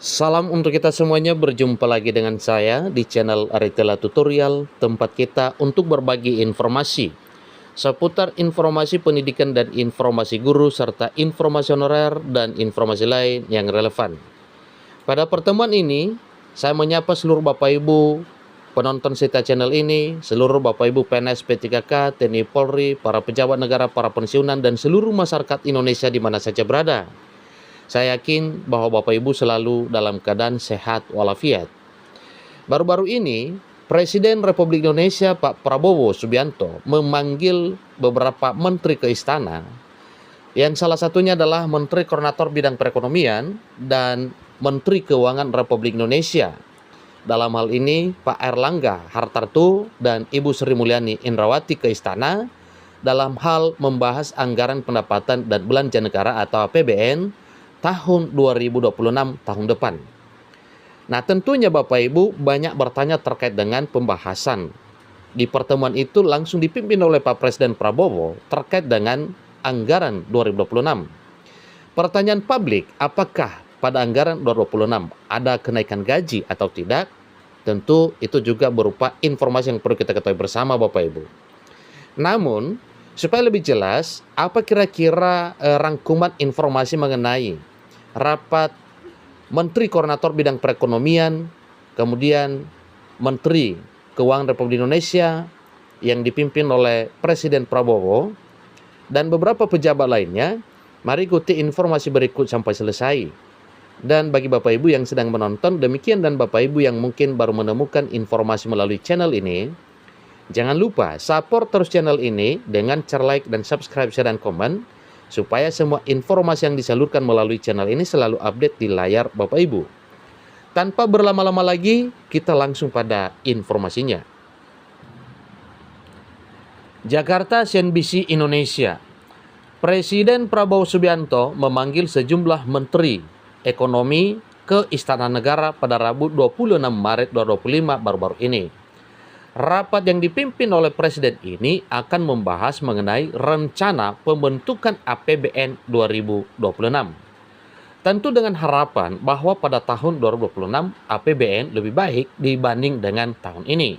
Salam untuk kita semuanya, berjumpa lagi dengan saya di channel Aritela Tutorial, tempat kita untuk berbagi informasi seputar informasi pendidikan dan informasi guru, serta informasi honorer dan informasi lain yang relevan. Pada pertemuan ini, saya menyapa seluruh Bapak Ibu penonton setia channel ini, seluruh Bapak Ibu PNS P3K, TNI Polri, para pejabat negara, para pensiunan, dan seluruh masyarakat Indonesia di mana saja berada. Saya yakin bahwa Bapak Ibu selalu dalam keadaan sehat walafiat. Baru-baru ini, Presiden Republik Indonesia Pak Prabowo Subianto memanggil beberapa menteri ke istana, yang salah satunya adalah Menteri Koordinator Bidang Perekonomian dan Menteri Keuangan Republik Indonesia. Dalam hal ini, Pak Airlangga Hartarto dan Ibu Sri Mulyani Indrawati ke istana dalam hal membahas anggaran pendapatan dan belanja negara atau APBN tahun 2026 tahun depan. Nah, tentunya Bapak Ibu banyak bertanya terkait dengan pembahasan. Di pertemuan itu langsung dipimpin oleh Pak Presiden Prabowo terkait dengan anggaran 2026. Pertanyaan publik, apakah pada anggaran 2026 ada kenaikan gaji atau tidak? Tentu itu juga berupa informasi yang perlu kita ketahui bersama Bapak Ibu. Namun, supaya lebih jelas, apa kira-kira rangkuman informasi mengenai rapat Menteri Koordinator Bidang Perekonomian, kemudian Menteri Keuangan Republik Indonesia yang dipimpin oleh Presiden Prabowo, dan beberapa pejabat lainnya? Mari ikuti informasi berikut sampai selesai. Dan bagi Bapak Ibu yang sedang menonton, demikian, dan Bapak Ibu yang mungkin baru menemukan informasi melalui channel ini, jangan lupa support terus channel ini dengan cara like dan subscribe, share, dan komen, supaya semua informasi yang disalurkan melalui channel ini selalu update di layar Bapak Ibu. Tanpa berlama-lama lagi, kita langsung pada informasinya. Jakarta, CNBC Indonesia. Presiden Prabowo Subianto memanggil sejumlah menteri ekonomi ke Istana Negara pada Rabu 26 Maret 2025 baru-baru ini. Rapat yang dipimpin oleh Presiden ini akan membahas mengenai rencana pembentukan APBN 2026. Tentu dengan harapan bahwa pada tahun 2026 APBN lebih baik dibanding dengan tahun ini.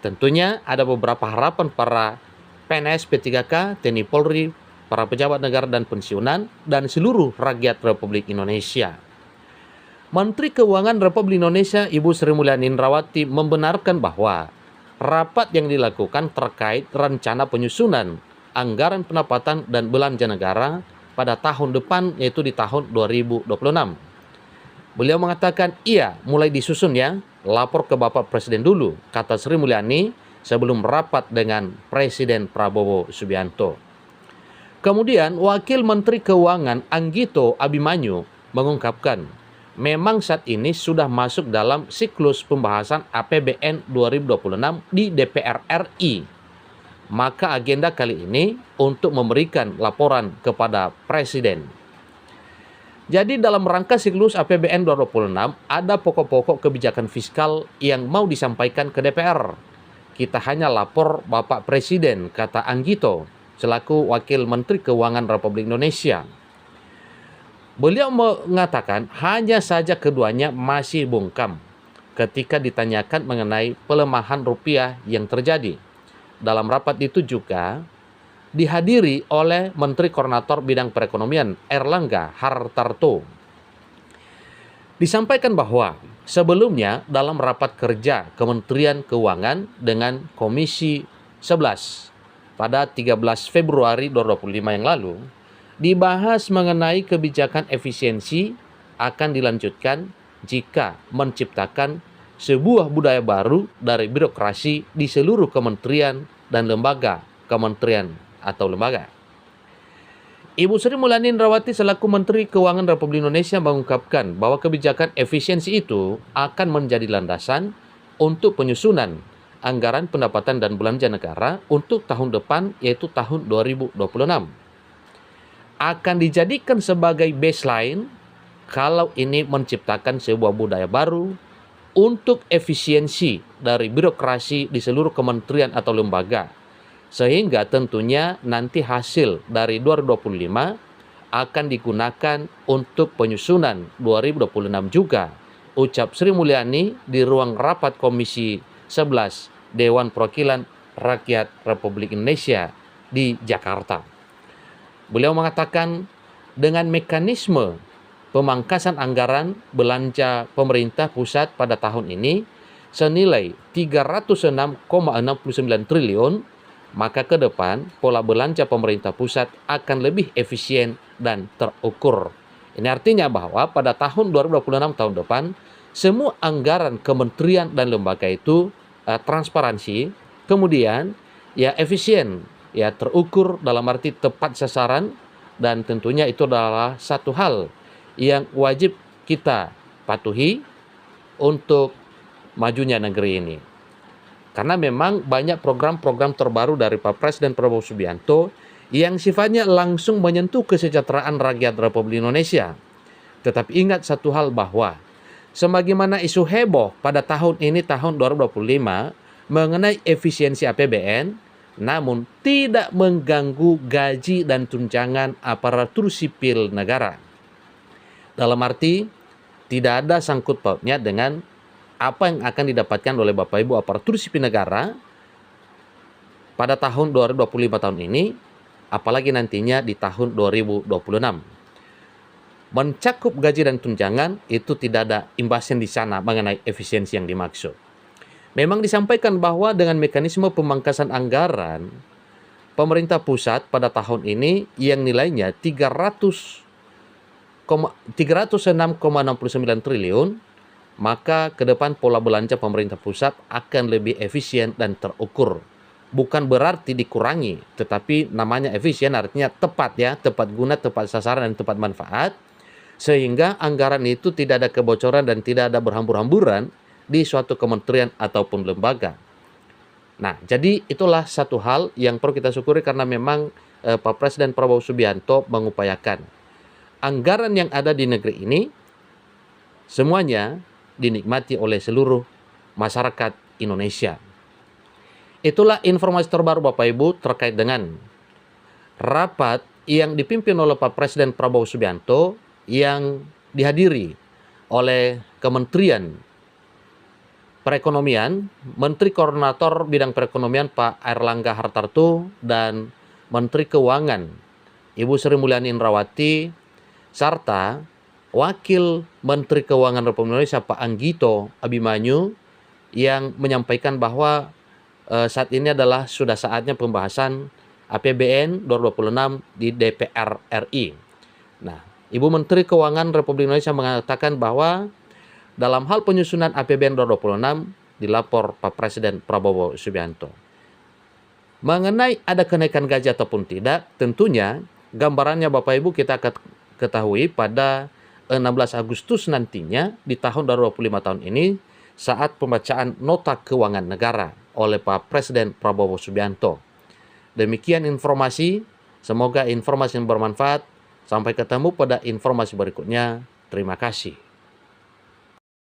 Tentunya ada beberapa harapan para PNS P3K, TNI Polri, para pejabat negara dan pensiunan, dan seluruh rakyat Republik Indonesia. Menteri Keuangan Republik Indonesia Ibu Sri Mulyani Indrawati membenarkan bahwa rapat yang dilakukan terkait rencana penyusunan anggaran pendapatan dan belanja negara pada tahun depan, yaitu di tahun 2026. Beliau mengatakan, iya, mulai disusun ya, lapor ke Bapak Presiden dulu, kata Sri Mulyani sebelum rapat dengan Presiden Prabowo Subianto. Kemudian Wakil Menteri Keuangan Anggito Abimanyu mengungkapkan, memang saat ini sudah masuk dalam siklus pembahasan APBN 2026 di DPR RI. Maka agenda kali ini untuk memberikan laporan kepada Presiden. Jadi dalam rangka siklus APBN 2026 ada pokok-pokok kebijakan fiskal yang mau disampaikan ke DPR. Kita hanya lapor Bapak Presiden, kata Anggito selaku Wakil Menteri Keuangan Republik Indonesia. Beliau mengatakan hanya saja keduanya masih bungkam ketika ditanyakan mengenai pelemahan rupiah yang terjadi. Dalam rapat itu juga dihadiri oleh Menteri Koordinator Bidang Perekonomian Airlangga Hartarto. Disampaikan bahwa sebelumnya dalam rapat kerja Kementerian Keuangan dengan Komisi 11 pada 13 Februari 2025 yang lalu, dibahas mengenai kebijakan efisiensi akan dilanjutkan jika menciptakan sebuah budaya baru dari birokrasi di seluruh kementerian dan lembaga kementerian atau lembaga. Ibu Sri Mulyani Indrawati selaku Menteri Keuangan Republik Indonesia mengungkapkan bahwa kebijakan efisiensi itu akan menjadi landasan untuk penyusunan anggaran pendapatan dan belanja negara untuk tahun depan, yaitu tahun 2026. Akan dijadikan sebagai baseline kalau ini menciptakan sebuah budaya baru untuk efisiensi dari birokrasi di seluruh kementerian atau lembaga, sehingga tentunya nanti hasil dari 2025 akan digunakan untuk penyusunan 2026 juga, ucap Sri Mulyani di ruang rapat Komisi 11 Dewan Perwakilan Rakyat Republik Indonesia di Jakarta. Beliau mengatakan dengan mekanisme pemangkasan anggaran belanja pemerintah pusat pada tahun ini senilai 306,69 triliun, maka ke depan pola belanja pemerintah pusat akan lebih efisien dan terukur. Ini artinya bahwa pada tahun 2026 tahun depan, semua anggaran kementerian dan lembaga itu transparansi, kemudian ya efisien, ya terukur dalam arti tepat sasaran, dan tentunya itu adalah satu hal yang wajib kita patuhi untuk majunya negeri ini. Karena memang banyak program-program terbaru dari Pak Presiden Prabowo Subianto yang sifatnya langsung menyentuh kesejahteraan rakyat Republik Indonesia. Tetapi ingat satu hal bahwa sebagaimana isu heboh pada tahun ini tahun 2025 mengenai efisiensi APBN, namun tidak mengganggu gaji dan tunjangan aparatur sipil negara. Dalam arti tidak ada sangkut pautnya dengan apa yang akan didapatkan oleh Bapak Ibu aparatur sipil negara pada tahun 2025 tahun ini, apalagi nantinya di tahun 2026. Mencakup gaji dan tunjangan itu tidak ada imbasnya di sana mengenai efisiensi yang dimaksud. Memang disampaikan bahwa dengan mekanisme pemangkasan anggaran pemerintah pusat pada tahun ini yang nilainya 306,69 triliun, maka ke depan pola belanja pemerintah pusat akan lebih efisien dan terukur. Bukan berarti dikurangi, tetapi namanya efisien artinya tepat ya, tepat guna, tepat sasaran, dan tepat manfaat, sehingga anggaran itu tidak ada kebocoran dan tidak ada berhambur-hamburan di suatu kementerian ataupun lembaga. Nah, jadi itulah satu hal yang perlu kita syukuri karena memang Pak Presiden Prabowo Subianto mengupayakan anggaran yang ada di negeri ini semuanya dinikmati oleh seluruh masyarakat Indonesia. Itulah informasi terbaru Bapak Ibu terkait dengan rapat yang dipimpin oleh Pak Presiden Prabowo Subianto yang dihadiri oleh Kementerian Perekonomian, Menteri Koordinator Bidang Perekonomian Pak Airlangga Hartarto, dan Menteri Keuangan Ibu Sri Mulyani Indrawati, serta Wakil Menteri Keuangan Republik Indonesia Pak Anggito Abimanyu yang menyampaikan bahwa saat ini adalah sudah saatnya pembahasan APBN 2026 di DPR RI. Nah, Ibu Menteri Keuangan Republik Indonesia mengatakan bahwa dalam hal penyusunan APBN 2026 dilapor Pak Presiden Prabowo Subianto. Mengenai ada kenaikan gaji ataupun tidak, tentunya gambarannya Bapak Ibu kita akan ketahui pada 16 Agustus nantinya di tahun 2025 tahun ini saat pembacaan nota keuangan negara oleh Pak Presiden Prabowo Subianto. Demikian informasi, semoga informasi yang bermanfaat. Sampai ketemu pada informasi berikutnya. Terima kasih.